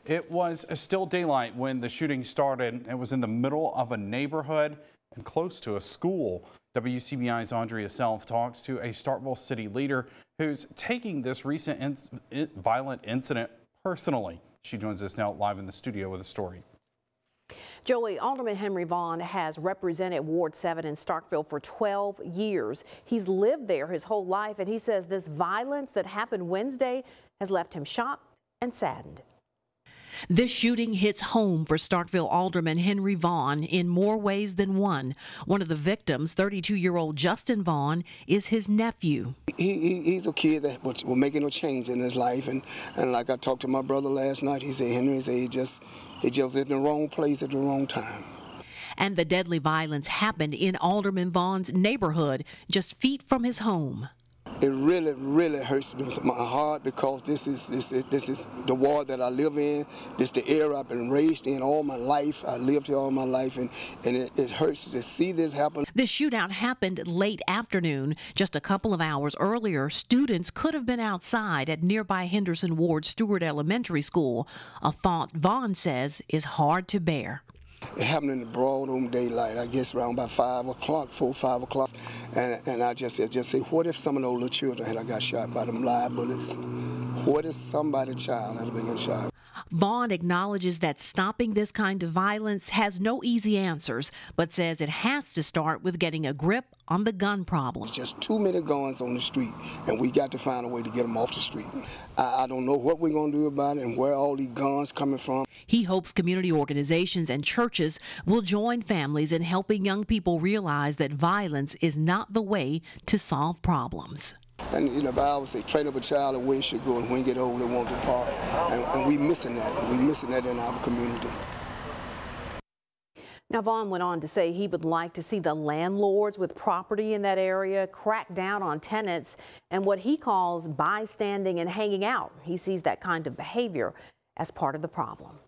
It was still daylight when the shooting started. It was in the middle of a neighborhood and close to a school. WCBI's Andrea Self talks to a Starkville city leader who's taking this recent violent incident personally. She joins us now live in the studio with a story. Joey, Alderman Henry Vaughn has represented Ward 7 in Starkville for 12 years. He's lived there his whole life, and he says this violence that happened Wednesday has left him shocked and saddened. This shooting hits home for Starkville Alderman Henry Vaughn in more ways than one. One of the victims, 32-year-old Justin Vaughn, is his nephew. He's a kid that was making a change in his life, and like I talked to my brother last night, he said, Henry, he just in the wrong place at the wrong time. And the deadly violence happened in Alderman Vaughn's neighborhood, just feet from his home. It really hurts my heart because this is the ward that I live in. This is the area I've been raised in all my life. I lived here all my life, and it hurts to see this happen. The shootout happened late afternoon. Just a couple of hours earlier, students could have been outside at nearby Henderson Ward Stewart Elementary School, a thought Vaughn says is hard to bear. It happened in the broad daylight, I guess around about 5 o'clock, 4 or 5 o'clock. And I just say, what if some of those little children had got shot by them live bullets? What if somebody's child had been shot? Vaughn acknowledges that stopping this kind of violence has no easy answers, but says it has to start with getting a grip on the gun problem. It's just too many guns on the street, and we got to find a way to get them off the street. I don't know what we're going to do about it and where all these guns coming from. He hopes community organizations and churches will join families in helping young people realize that violence is not the way to solve problems. And the Bible says, train up a child the way he should go, and when he get old, they won't depart. And we missing that. We missing that in our community. Now, Vaughn went on to say he would like to see the landlords with property in that area crack down on tenants and what he calls bystanding and hanging out. He sees that kind of behavior as part of the problem.